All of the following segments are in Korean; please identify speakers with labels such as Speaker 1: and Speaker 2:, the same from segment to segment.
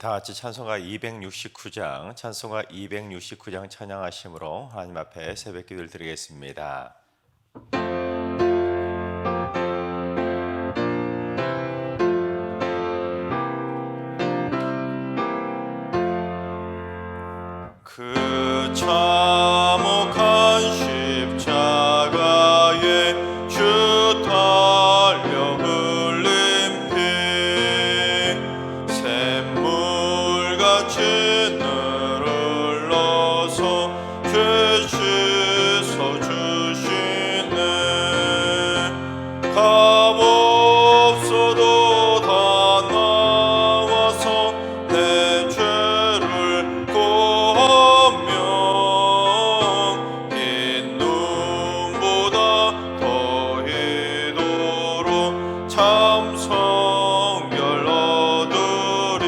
Speaker 1: 다 같이 찬송가 269장 찬양하심으로 하나님 앞에 새벽 기도를 드리겠습니다. 그 참혹한 십자가에 주 달려 흘린 피 샘물같이 늘흘러서 죄 씻어주시네. 값없어도 다 나와서 내 죄를 고하면 흰 눈보다 더히도록 참 성결 얻으리.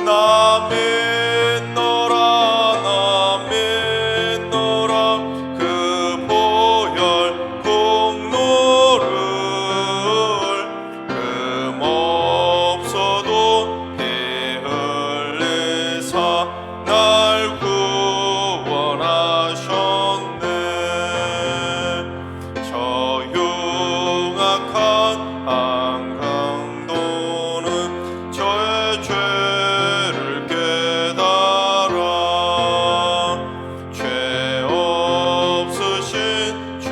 Speaker 1: 나 믿노라 나 믿노라 그 보혈 공로를 금없어도 피 흘리사 날 구원하셨네. 저 흉악한 한강도는 저의 죄를 깨달아 죄 없으신 주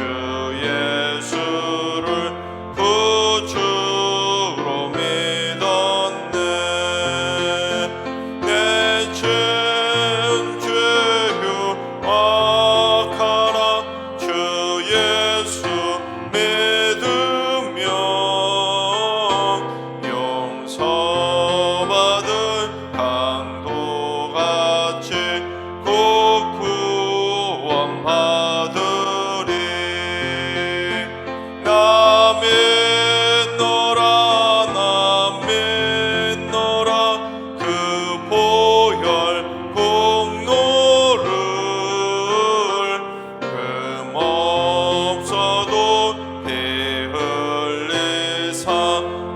Speaker 1: 예수를 구주로 믿었네. 내 죄는 죄요 악하나 주 예수 믿으면 용서받은 강도같이 곧 구원받으리. 나 믿노라 나 믿노라 그 보혈 공로를 금없어도 피 흘리사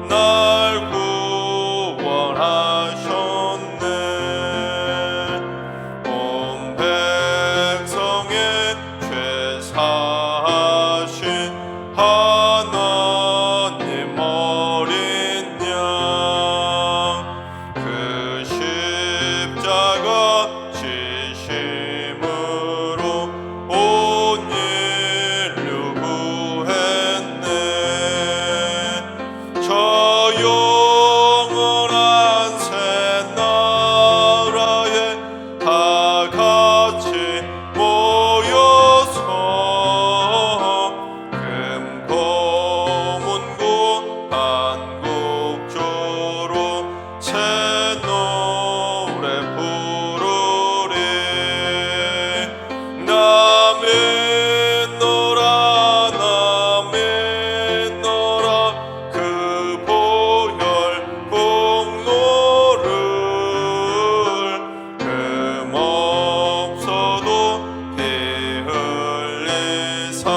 Speaker 1: 날 구원하셨네. 온 백성의 죄 사하신 하나님 어린 양 그 십자가 지심으로 온 인류 구했네. 저 영원한 새 나라에 다 같이 모여서 금고문고 한국조로 새 노래 부르리. 나 믿노라 나 믿노라 그 보혈 공로를 금없어도 피 흘리사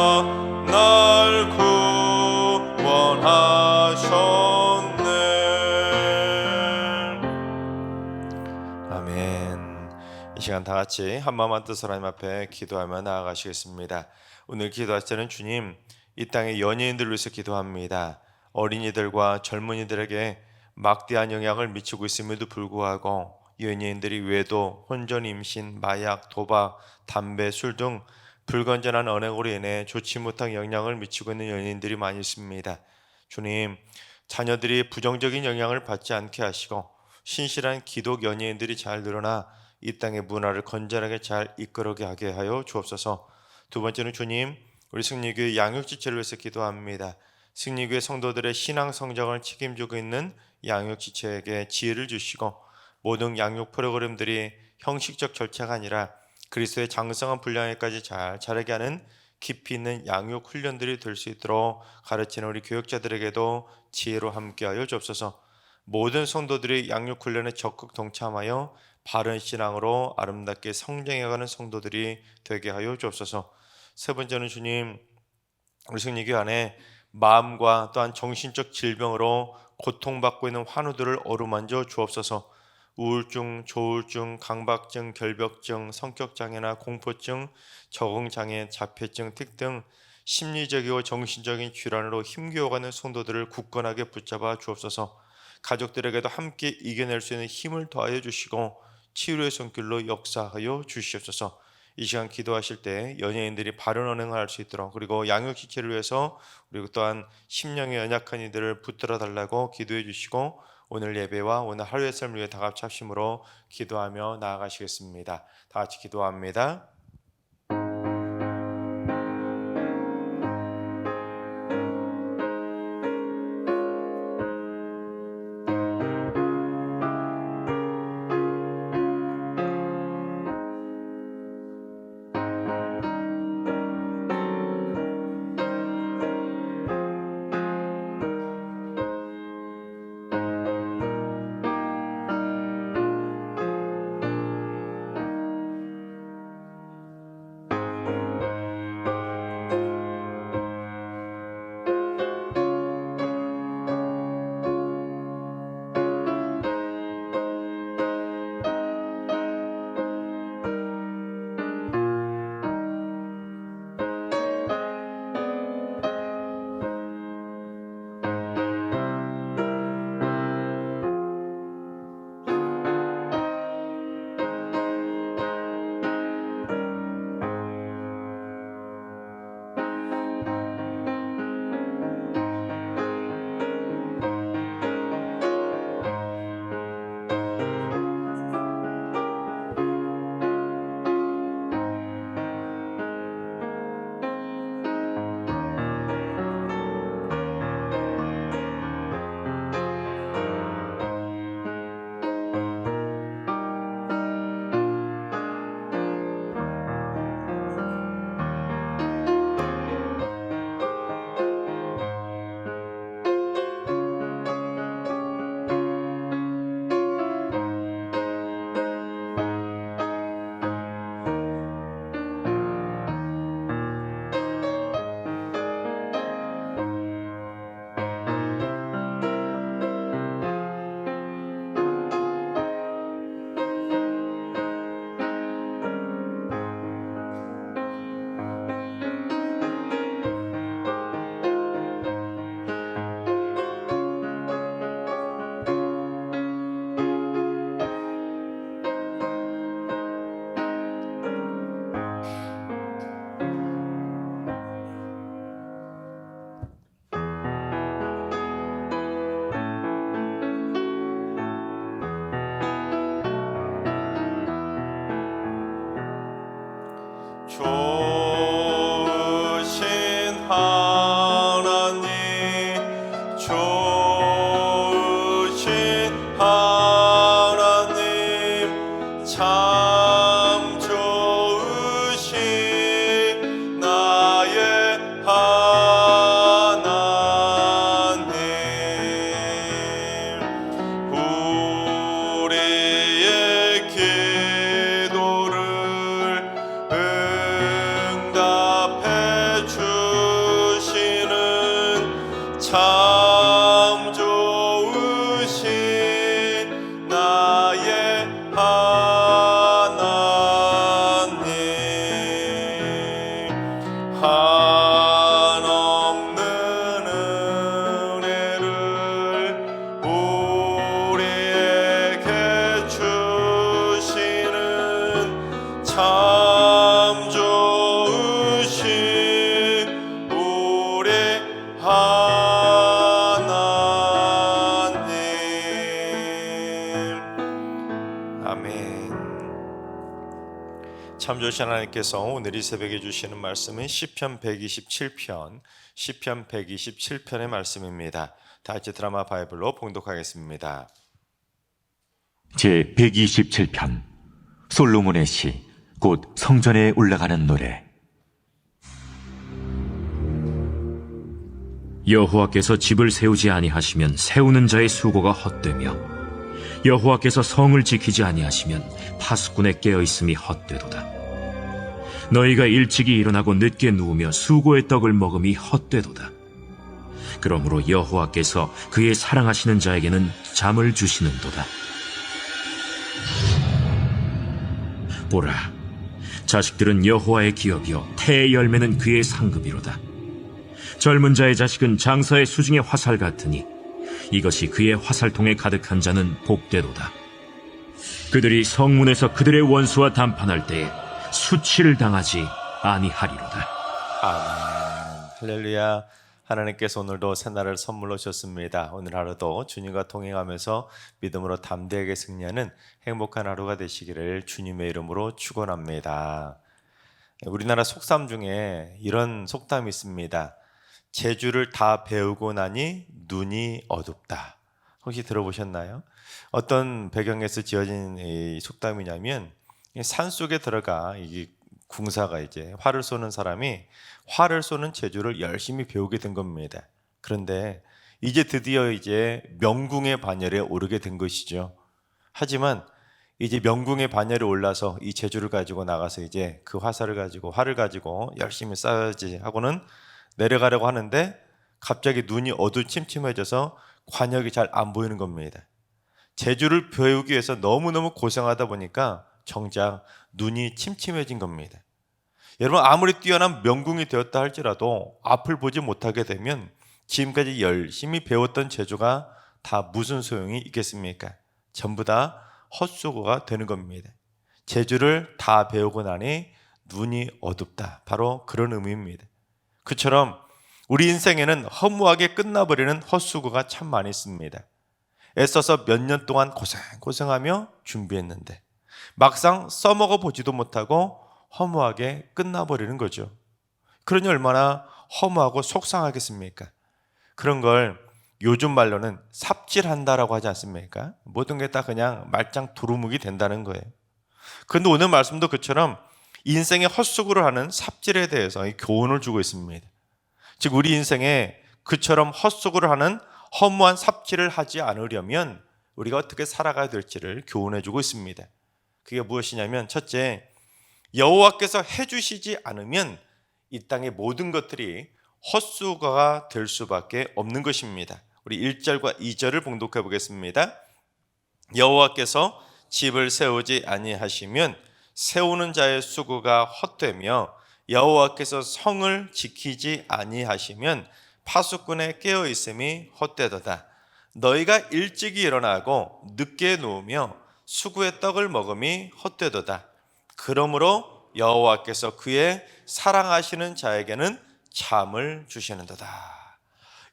Speaker 1: 날 구원하셨네. 아멘. 이 시간 다 같이 한마음 한뜻으로 하나님 앞에 기도하며 나아가시겠습니다. 오늘 기도할 때는 주님, 이 땅의 연예인들을 위해서 기도합니다. 어린이들과 젊은이들에게 막대한 영향을 미치고 있음에도 불구하고 연예인들이 외도, 혼전, 임신, 마약, 도박, 담배, 술 등 불건전한 언행으로 인해 좋지 못한 영향을 미치고 있는 연예인들이 많이 있습니다. 주님, 자녀들이 부정적인 영향을 받지 않게 하시고 신실한 기독 연예인들이 잘 늘어나 이 땅의 문화를 건전하게 잘 이끌어게 하게 하여 주옵소서. 두 번째는 주님, 우리 승리교회 양육지체를 위해서 기도합니다. 승리교회 성도들의 신앙 성장을 책임지고 있는 양육지체에게 지혜를 주시고 모든 양육 프로그램들이 형식적 절차가 아니라 그리스도의 장성한 분량에까지 잘 자라게 하는 깊이 있는 양육 훈련들이 될 수 있도록 가르치는 우리 교육자들에게도 지혜로 함께하여 주옵소서. 모든 성도들이 양육 훈련에 적극 동참하여 바른 신앙으로 아름답게 성장해가는 성도들이 되게 하여 주옵소서. 세 번째는 주님, 우리 승리교회 안에 마음과 또한 정신적 질병으로 고통받고 있는 환우들을 어루만져 주옵소서. 우울증, 조울증, 강박증, 결벽증, 성격장애나 공포증, 적응장애, 자폐증 등등 심리적이고 정신적인 질환으로 힘겨워가는 성도들을 굳건하게 붙잡아 주옵소서. 가족들에게도 함께 이겨낼 수 있는 힘을 더하여 주시고 치유의 손길로 역사하여 주시옵소서. 이 시간 기도하실 때 연예인들이 바른 언행을 할 수 있도록, 그리고 양육지체를 위해서 그리고 또한 심령의 연약한 이들을 붙들어 달라고 기도해 주시고, 오늘 예배와 오늘 하루의 삶을 위해 다같이 합심으로 기도하며 나아가시겠습니다. 다같이 기도합니다. 좋으신 하나님, 좋으신 하나님, 참 좋으신 나의 하나님, 우리의 기도를 응답해 주시는 참 좋으신 나의 하나님, 한없는 은혜를 우리에게 주시는 참 좋으신 우리 하나님. 아멘. 참 좋으신 하나님께서 오늘 이 새벽에 주시는 말씀은 시편 127편 127편의 말씀입니다. 다 같이 드라마 바이블로 봉독하겠습니다.
Speaker 2: 제 127편 솔로몬의 시, 곧 성전에 올라가는 노래.
Speaker 3: 여호와께서 집을 세우지 아니하시면 세우는 자의 수고가 헛되며, 여호와께서 성을 지키지 아니하시면 파수꾼의 깨어있음이 헛되도다. 너희가 일찍이 일어나고 늦게 누우며 수고의 떡을 먹음이 헛되도다. 그러므로 여호와께서 그의 사랑하시는 자에게는 잠을 주시는도다. 보라, 자식들은 여호와의 기업이요 태의 열매는 그의 상급이로다. 젊은 자의 자식은 장사의 수중의 화살 같으니 이것이 그의 화살통에 가득한 자는 복되도다. 그들이 성문에서 그들의 원수와 담판할 때에 수치를 당하지 아니하리로다.
Speaker 1: 아멘. 할렐루야. 하나님께서 오늘도 새날을 선물로 주셨습니다. 오늘 하루도 주님과 동행하면서 믿음으로 담대하게 승리하는 행복한 하루가 되시기를 주님의 이름으로 축원합니다. 우리나라 속담 중에 이런 속담이 있습니다. 재주를 다 배우고 나니 눈이 어둡다. 혹시 들어보셨나요? 어떤 배경에서 지어진 이 속담이냐면 산 속에 들어가 이 궁사가 이제 활을 쏘는 사람이 활을 쏘는 재주를 열심히 배우게 된 겁니다. 그런데 이제 드디어 이제 명궁의 반열에 오르게 된 것이죠. 하지만 이제 명궁의 반열에 올라서 이 재주를 가지고 나가서 이제 그 화살을 가지고 활을 가지고 열심히 쏴야지 하고는 내려가려고 하는데 갑자기 눈이 어두침침해져서 관역이 잘 안 보이는 겁니다. 재주를 배우기 위해서 너무너무 고생하다 보니까 정작 눈이 침침해진 겁니다. 여러분, 아무리 뛰어난 명궁이 되었다 할지라도 앞을 보지 못하게 되면 지금까지 열심히 배웠던 재주가 다 무슨 소용이 있겠습니까? 전부 다 헛수고가 되는 겁니다. 재주를 다 배우고 나니 눈이 어둡다. 바로 그런 의미입니다. 그처럼 우리 인생에는 허무하게 끝나버리는 헛수고가 참 많이 있습니다. 애써서 몇 년 동안 고생하며 준비했는데 막상 써먹어 보지도 못하고 허무하게 끝나버리는 거죠. 그러니 얼마나 허무하고 속상하겠습니까? 그런 걸 요즘 말로는 삽질한다라고 하지 않습니까? 모든 게 다 그냥 말짱 도루묵이 된다는 거예요. 그런데 오늘 말씀도 그처럼 인생의 헛수고를 하는 삽질에 대해서 교훈을 주고 있습니다. 즉 우리 인생에 그처럼 헛수고를 하는 허무한 삽질을 하지 않으려면 우리가 어떻게 살아가야 될지를 교훈해 주고 있습니다. 그게 무엇이냐면 첫째, 여호와께서 해주시지 않으면 이 땅의 모든 것들이 헛수고가 될 수밖에 없는 것입니다. 우리 1절과 2절을 봉독해 보겠습니다. 여호와께서 집을 세우지 아니하시면 세우는 자의 수고가 헛되며 여호와께서 성을 지키지 아니하시면 파수꾼의 깨어 있음이 헛되도다. 너희가 일찍이 일어나고 늦게 누우며 수구의 떡을 먹음이 헛되도다. 그러므로 여호와께서 그의 사랑하시는 자에게는 잠을 주시는도다.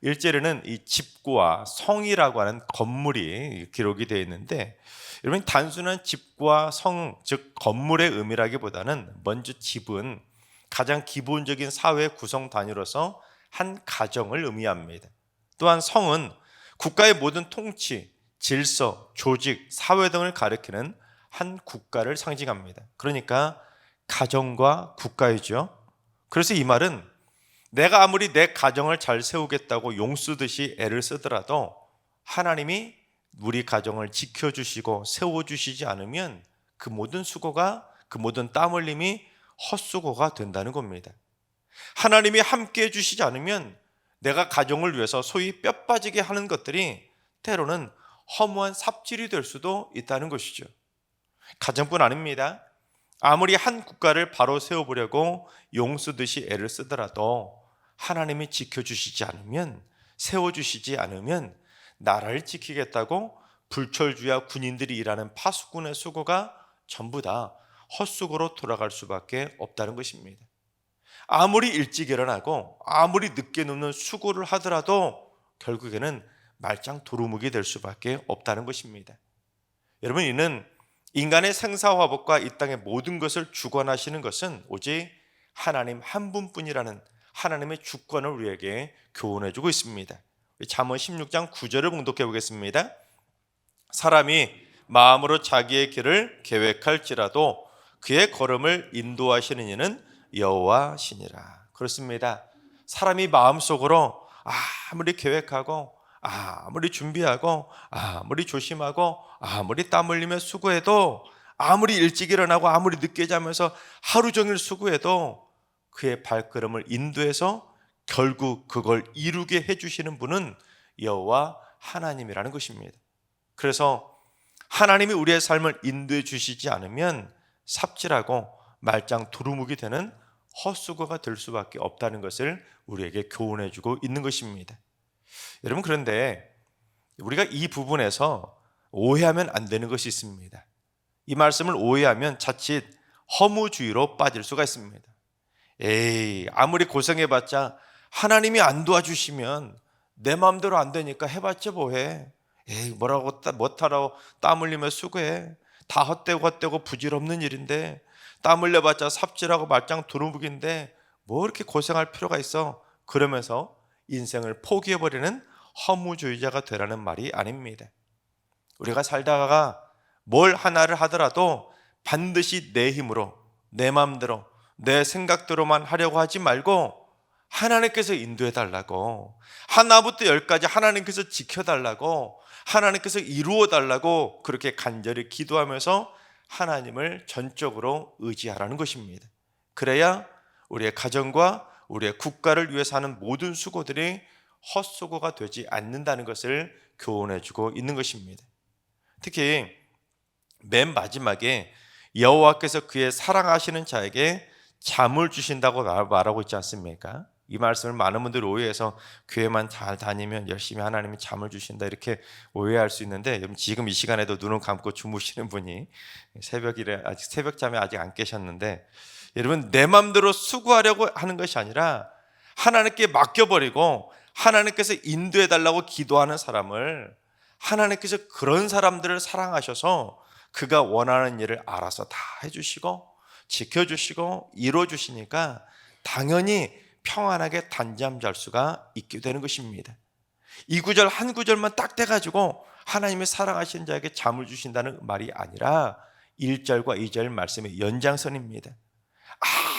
Speaker 1: 1절에는 이 집과 성이라고 하는 건물이 기록이 되어 있는데 여러분, 단순한 집과 성, 즉 건물의 의미라기보다는 먼저 집은 가장 기본적인 사회 구성 단위로서 한 가정을 의미합니다. 또한 성은 국가의 모든 통치, 질서, 조직, 사회 등을 가리키는 한 국가를 상징합니다. 그러니까 가정과 국가이죠. 그래서 이 말은 내가 아무리 내 가정을 잘 세우겠다고 용쓰듯이 애를 쓰더라도 하나님이 우리 가정을 지켜주시고 세워주시지 않으면 그 모든 수고가, 그 모든 땀 흘림이 헛수고가 된다는 겁니다. 하나님이 함께 해주시지 않으면 내가 가정을 위해서 소위 뼈 빠지게 하는 것들이 때로는 허무한 삽질이 될 수도 있다는 것이죠. 가정뿐 아닙니다. 아무리 한 국가를 바로 세워보려고 용쓰듯이 애를 쓰더라도 하나님이 지켜주시지 않으면, 세워주시지 않으면 나라를 지키겠다고 불철주야 군인들이 일하는 파수꾼의 수고가 전부 다 헛수고로 돌아갈 수밖에 없다는 것입니다. 아무리 일찍 일어나고 아무리 늦게 눕는 수고를 하더라도 결국에는 말짱 도루묵이 될 수밖에 없다는 것입니다. 여러분, 이는 인간의 생사화복과 이 땅의 모든 것을 주관하시는 것은 오직 하나님 한 분뿐이라는 하나님의 주권을 우리에게 교훈해주고 있습니다. 잠언 16장 9절을 봉독해 보겠습니다. 사람이 마음으로 자기의 길을 계획할지라도 그의 걸음을 인도하시는 이는 여호와시니라. 그렇습니다. 사람이 마음속으로 아무리 계획하고 아무리 준비하고 아무리 조심하고 아무리 땀 흘리며 수고해도, 아무리 일찍 일어나고 아무리 늦게 자면서 하루 종일 수고해도 그의 발걸음을 인도해서 결국 그걸 이루게 해주시는 분은 여호와 하나님이라는 것입니다. 그래서 하나님이 우리의 삶을 인도해 주시지 않으면 삽질하고 말짱 두루묵이 되는 헛수고가 될 수밖에 없다는 것을 우리에게 교훈해 주고 있는 것입니다. 여러분, 그런데 우리가 이 부분에서 오해하면 안 되는 것이 있습니다. 이 말씀을 오해하면 자칫 허무주의로 빠질 수가 있습니다. 에이, 아무리 고생해봤자 하나님이 안 도와주시면 내 마음대로 안 되니까 해봤자 뭐해. 에이, 뭐라고 못하라고 땀 흘리며 수고해. 다 헛되고 부질없는 일인데, 땀 흘려봤자 삽질하고 말짱 두루묵인데 뭐 이렇게 고생할 필요가 있어. 그러면서 인생을 포기해버리는 허무주의자가 되라는 말이 아닙니다. 우리가 살다가 뭘 하나를 하더라도 반드시 내 힘으로, 내 마음대로, 내 생각대로만 하려고 하지 말고 하나님께서 인도해 달라고, 하나부터 열까지 하나님께서 지켜달라고, 하나님께서 이루어 달라고 그렇게 간절히 기도하면서 하나님을 전적으로 의지하라는 것입니다. 그래야 우리의 가정과 우리의 국가를 위해서 하는 모든 수고들이 헛수고가 되지 않는다는 것을 교훈해 주고 있는 것입니다. 특히 맨 마지막에 여호와께서 그의 사랑하시는 자에게 잠을 주신다고 말하고 있지 않습니까? 이 말씀을 많은 분들이 오해해서 교회만 잘 다니면 열심히 하나님이 잠을 주신다 이렇게 오해할 수 있는데, 지금 이 시간에도 눈을 감고 주무시는 분이 새벽잠에 아직 안 깨셨는데, 여러분, 내 마음대로 수고하려고 하는 것이 아니라 하나님께 맡겨버리고 하나님께서 인도해 달라고 기도하는 사람을, 하나님께서 그런 사람들을 사랑하셔서 그가 원하는 일을 알아서 다 해주시고 지켜주시고 이루어주시니까 당연히 평안하게 단잠 잘 수가 있게 되는 것입니다. 이 구절 한 구절만 딱 떼가지고 하나님의 사랑하시는 자에게 잠을 주신다는 말이 아니라 1절과 2절 말씀의 연장선입니다.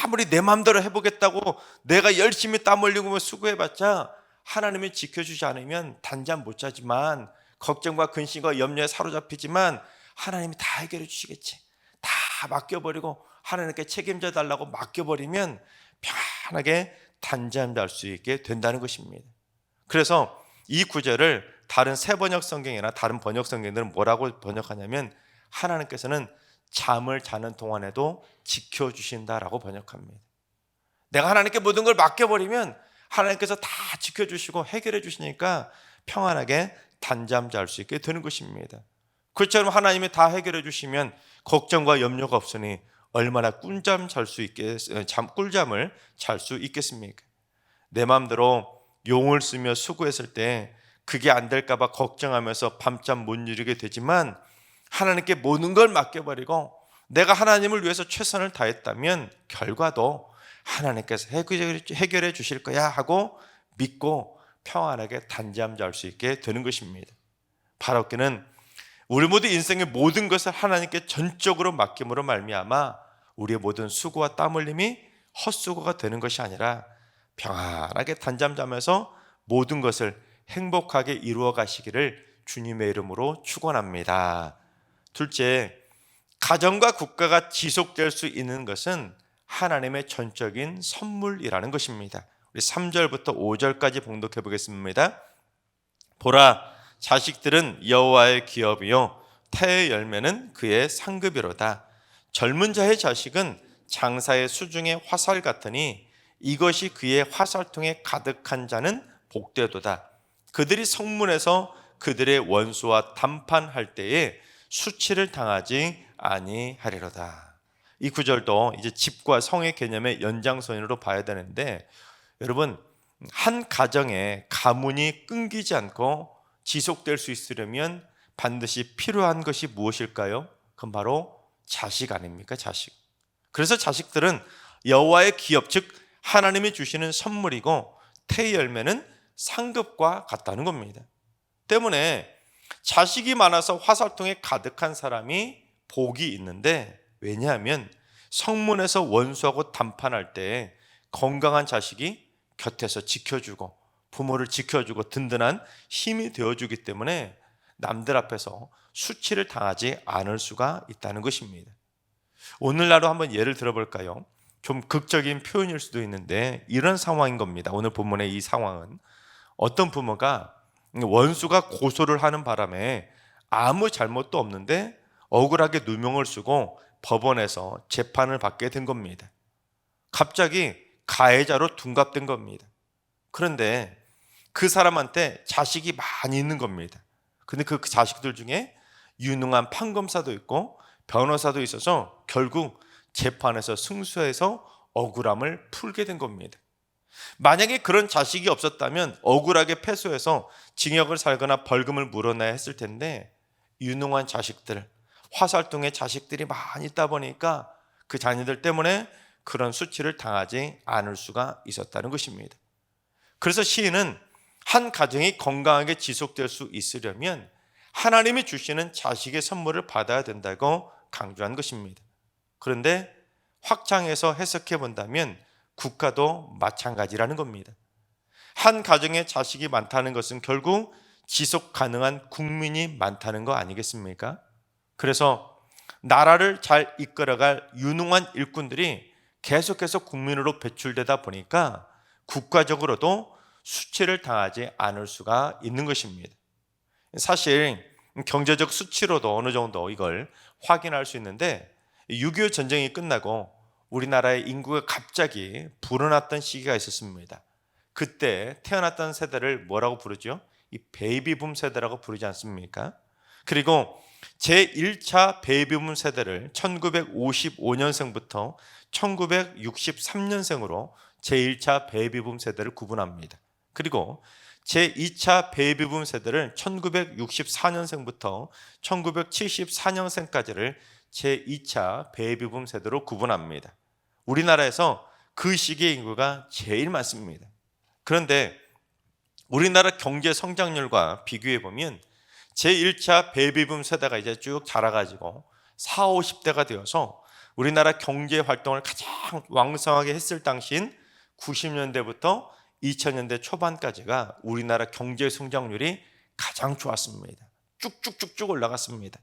Speaker 1: 아무리 내 마음대로 해보겠다고 내가 열심히 땀 흘리고 수고해봤자 하나님이 지켜주지 않으면 단잠 못 자지만, 걱정과 근심과 염려에 사로잡히지만 하나님이 다 해결해 주시겠지. 다 맡겨버리고 하나님께 책임져 달라고 맡겨버리면 편하게 단잠 잘 수 있게 된다는 것입니다. 그래서 이 구절을 다른 새 번역 성경이나 다른 번역 성경들은 뭐라고 번역하냐면, 하나님께서는 잠을 자는 동안에도 지켜주신다라고 번역합니다. 내가 하나님께 모든 걸 맡겨버리면 하나님께서 다 지켜주시고 해결해 주시니까 평안하게 단잠 잘 수 있게 되는 것입니다. 그처럼 하나님이 다 해결해 주시면 걱정과 염려가 없으니 얼마나 꿀잠을 잘 수 있겠습니까? 내 마음대로 용을 쓰며 수고했을 때 그게 안 될까 봐 걱정하면서 밤잠 못 이루게 되지만, 하나님께 모든 걸 맡겨버리고 내가 하나님을 위해서 최선을 다했다면 결과도 하나님께서 해결해 주실 거야 하고 믿고 평안하게 단잠 잘 수 있게 되는 것입니다. 바로께는 우리 모두 인생의 모든 것을 하나님께 전적으로 맡김으로 말미암아 우리의 모든 수고와 땀 흘림이 헛수고가 되는 것이 아니라 평안하게 단잠 자면서 모든 것을 행복하게 이루어 가시기를 주님의 이름으로 축원합니다. 둘째, 가정과 국가가 지속될 수 있는 것은 하나님의 전적인 선물이라는 것입니다. 우리 3절부터 5절까지 봉독해 보겠습니다. 보라, 자식들은 여호와의 기업이요 태의 열매는 그의 상급이로다. 젊은 자의 자식은 장사의 수중의 화살 같으니 이것이 그의 화살통에 가득한 자는 복되도다. 그들이 성문에서 그들의 원수와 담판할 때에 수치를 당하지 아니하리로다. 이 구절도 이제 집과 성의 개념의 연장선으로 봐야 되는데, 여러분, 한 가정에 가문이 끊기지 않고 지속될 수 있으려면 반드시 필요한 것이 무엇일까요? 그건 바로 자식 아닙니까? 자식. 그래서 자식들은 여호와의 기업, 즉 하나님이 주시는 선물이고 태의 열매는 상급과 같다는 겁니다. 때문에 자식이 많아서 화살통에 가득한 사람이 복이 있는데, 왜냐하면 성문에서 원수하고 담판할 때 건강한 자식이 곁에서 지켜주고 부모를 지켜주고 든든한 힘이 되어주기 때문에 남들 앞에서 수치를 당하지 않을 수가 있다는 것입니다. 오늘날로 한번 예를 들어볼까요? 좀 극적인 표현일 수도 있는데 이런 상황인 겁니다. 오늘 본문의 이 상황은 어떤 부모가 원수가 고소를 하는 바람에 아무 잘못도 없는데 억울하게 누명을 쓰고 법원에서 재판을 받게 된 겁니다. 갑자기 가해자로 둔갑된 겁니다. 그런데 그 사람한테 자식이 많이 있는 겁니다. 근데 그 자식들 중에 유능한 판검사도 있고 변호사도 있어서 결국 재판에서 승소해서 억울함을 풀게 된 겁니다. 만약에 그런 자식이 없었다면 억울하게 패소해서 징역을 살거나 벌금을 물어내야 했을 텐데 유능한 자식들, 화살통의 자식들이 많이 있다 보니까 그 자녀들 때문에 그런 수치를 당하지 않을 수가 있었다는 것입니다. 그래서 시인은 한 가정이 건강하게 지속될 수 있으려면 하나님이 주시는 자식의 선물을 받아야 된다고 강조한 것입니다. 그런데 확장해서 해석해 본다면 국가도 마찬가지라는 겁니다. 한 가정에 자식이 많다는 것은 결국 지속 가능한 국민이 많다는 거 아니겠습니까? 그래서 나라를 잘 이끌어갈 유능한 일꾼들이 계속해서 국민으로 배출되다 보니까 국가적으로도 수치를 당하지 않을 수가 있는 것입니다. 사실 경제적 수치로도 어느 정도 이걸 확인할 수 있는데 6.25 전쟁이 끝나고 우리나라의 인구가 갑자기 불어났던 시기가 있었습니다. 그때 태어났던 세대를 뭐라고 부르죠? 이 베이비붐 세대라고 부르지 않습니까? 그리고 제1차 베이비붐 세대를 1955년생부터 1963년생으로 제1차 베이비붐 세대를 구분합니다. 그리고 제2차 베이비붐 세대를 1964년생부터 1974년생까지를 제2차 베이비붐 세대로 구분합니다. 우리나라에서 그 시기의 인구가 제일 많습니다. 그런데 우리나라 경제 성장률과 비교해 보면 제1차 베이비붐 세대가 이제 쭉 자라가지고 40, 50대가 되어서 우리나라 경제 활동을 가장 왕성하게 했을 당시인 90년대부터 2000년대 초반까지가 우리나라 경제 성장률이 가장 좋았습니다. 쭉쭉쭉쭉 올라갔습니다.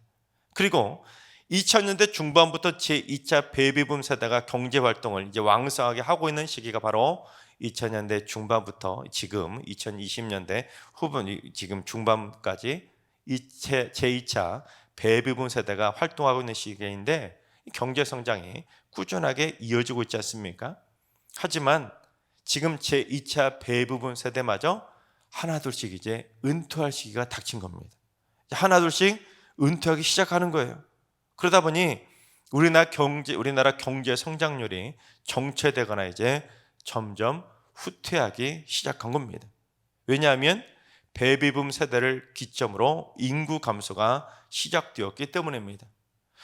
Speaker 1: 그리고 2000년대 중반부터 제2차 베이비붐 세대가 경제 활동을 이제 왕성하게 하고 있는 시기가 바로 2000년대 중반부터 지금 2020년대 후반 지금 중반까지 제2차 베이비붐 세대가 활동하고 있는 시기인데 경제 성장이 꾸준하게 이어지고 있지 않습니까? 하지만 지금 제2차 베이비붐 세대마저 하나둘씩 이제 은퇴할 시기가 닥친 겁니다. 하나둘씩 은퇴하기 시작하는 거예요. 그러다 보니 우리나라 경제 성장률이 정체되거나 이제 점점 후퇴하기 시작한 겁니다. 왜냐하면 베이비붐 세대를 기점으로 인구 감소가 시작되었기 때문입니다.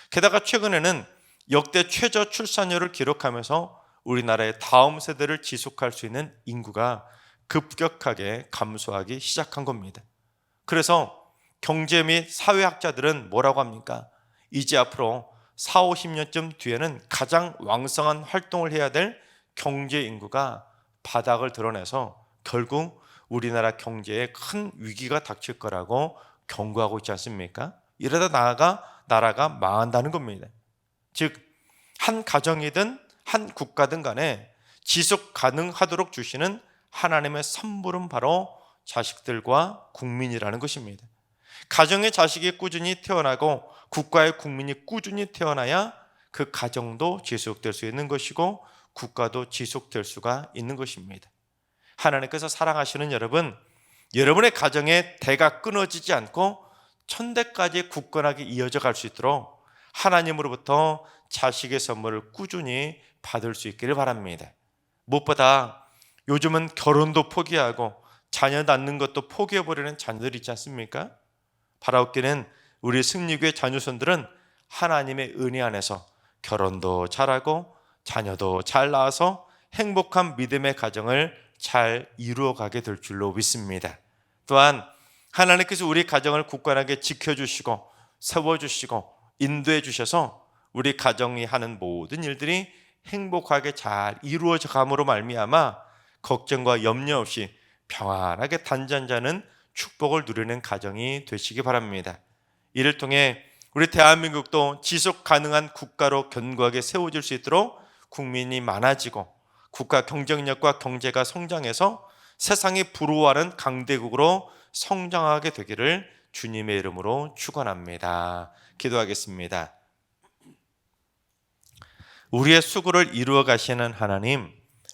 Speaker 1: 게다가 최근에는 역대 최저 출산율을 기록하면서 우리나라의 다음 세대를 지속할 수 있는 인구가 급격하게 감소하기 시작한 겁니다. 그래서 경제 및 사회학자들은 뭐라고 합니까? 이제 앞으로 40, 50년쯤 뒤에는 가장 왕성한 활동을 해야 될 경제 인구가 바닥을 드러내서 결국 우리나라 경제에 큰 위기가 닥칠 거라고 경고하고 있지 않습니까? 이러다 나라가 망한다는 겁니다. 즉, 한 가정이든 한 국가든 간에 지속 가능하도록 주시는 하나님의 선물은 바로 자식들과 국민이라는 것입니다. 가정의 자식이 꾸준히 태어나고 국가의 국민이 꾸준히 태어나야 그 가정도 지속될 수 있는 것이고 국가도 지속될 수가 있는 것입니다. 하나님께서 사랑하시는 여러분, 여러분의 가정의 대가 끊어지지 않고 천대까지 굳건하게 이어져 갈 수 있도록 하나님으로부터 자식의 선물을 꾸준히 받을 수 있기를 바랍니다. 무엇보다 요즘은 결혼도 포기하고 자녀 낳는 것도 포기해버리는 자녀들이 있지 않습니까? 바라옵기는 우리 승리교회 자녀손들은 하나님의 은혜 안에서 결혼도 잘하고 자녀도 잘 낳아서 행복한 믿음의 가정을 잘 이루어가게 될 줄로 믿습니다. 또한 하나님께서 우리 가정을 굳건하게 지켜주시고 세워주시고 인도해 주셔서 우리 가정이 하는 모든 일들이 행복하게 잘 이루어져 감으로 말미암아 걱정과 염려 없이 평안하게 단잠자는 축복을 누리는 가정이 되시기 바랍니다. 이를 통해 우리 대한민국도 지속 가능한 국가로 견고하게 세워질 수 있도록 국민이 많아지고 국가 경쟁력과 경제가 성장해서 세상이 부러워하는 강대국으로 성장하게 되기를 주님의 이름으로 축원합니다. 기도하겠습니다. 우리의 수고를 이루어 가시는 하나님,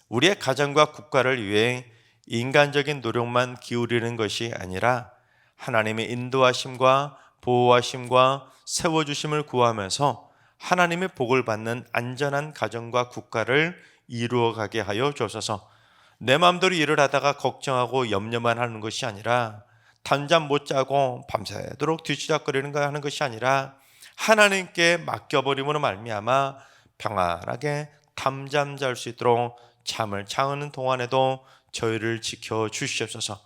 Speaker 1: 우리의 가정과 국가를 위해 인간적인 노력만 기울이는 것이 아니라 하나님의 인도하심과 보호하심과 세워주심을 구하면서 하나님의 복을 받는 안전한 가정과 국가를 이루어가게 하여 주옵소서. 내 마음대로 일을 하다가 걱정하고 염려만 하는 것이 아니라 단잠 못 자고 밤새도록 뒤치다거리는 거 하는 것이 아니라 하나님께 맡겨버림으로 말미암아 평안하게 잠잠 잘 수 있도록 잠을 청하는 동안에도 저희를 지켜 주시옵소서.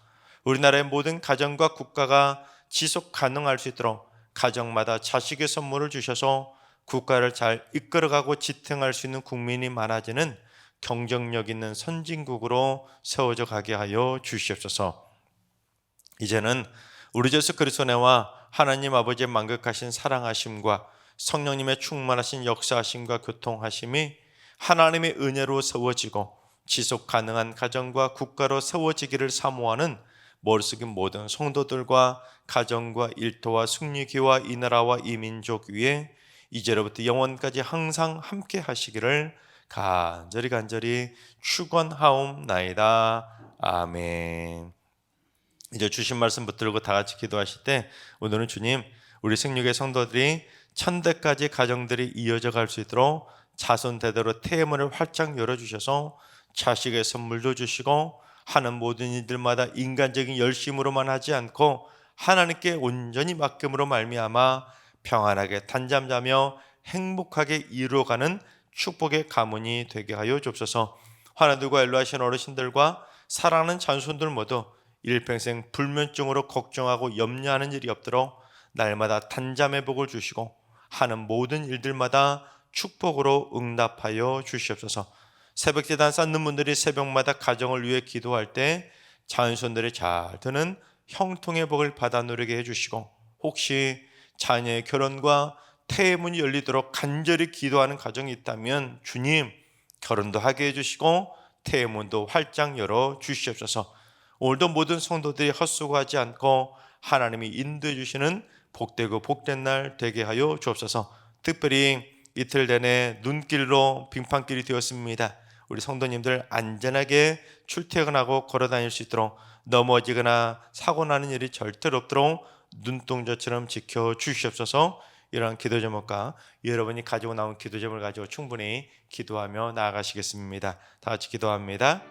Speaker 1: 우리나라의 모든 가정과 국가가 지속 가능할 수 있도록 가정마다 자식의 선물을 주셔서 국가를 잘 이끌어가고 지탱할 수 있는 국민이 많아지는 경쟁력 있는 선진국으로 세워져 가게 하여 주시옵소서. 이제는 우리 주 예수 그리스도의 은혜와 하나님 아버지의 만극하신 사랑하심과 성령님의 충만하신 역사하심과 교통하심이 하나님의 은혜로 세워지고 지속 가능한 가정과 국가로 세워지기를 사모하는 머릿속인 모든 성도들과 가정과 일터와 승리기와 이 나라와 이 민족 위에 이제로부터 영원까지 항상 함께 하시기를 간절히 축원하옵나이다. 아멘. 이제 주신 말씀 붙들고 다 같이 기도하실 때 오늘은 주님, 우리 생육의 성도들이 천대까지 가정들이 이어져 갈 수 있도록 자손 대대로 태문을 활짝 열어주셔서 자식의 선물도 주시고 하는 모든 일들마다 인간적인 열심으로만 하지 않고 하나님께 온전히 맡김으로 말미암아 평안하게 단잠 자며 행복하게 이루어가는 축복의 가문이 되게 하여 주옵소서. 하나님과 일로하신 어르신들과 사랑하는 자손들 모두 일평생 불면증으로 걱정하고 염려하는 일이 없도록 날마다 단잠의 복을 주시고 하는 모든 일들마다 축복으로 응답하여 주시옵소서. 새벽제단 쌓는 분들이 새벽마다 가정을 위해 기도할 때 자손들이 잘 드는 형통의 복을 받아 누리게 해주시고, 혹시 자녀의 결혼과 태문이 열리도록 간절히 기도하는 가정이 있다면 주님, 결혼도 하게 해주시고 태문도 활짝 열어 주시옵소서. 오늘도 모든 성도들이 헛수고하지 않고 하나님이 인도해 주시는 복되고 복된 날 되게 하여 주옵소서. 특별히 이틀 내내 눈길로 빙판길이 되었습니다. 우리 성도님들 안전하게 출퇴근하고 걸어다닐 수 있도록 넘어지거나 사고 나는 일이 절대로 없도록 눈동자처럼 지켜 주시옵소서. 이러한 기도 제목과 여러분이 가지고 나온 기도 제목을 가지고 충분히 기도하며 나아가시겠습니다. 다 같이 기도합니다.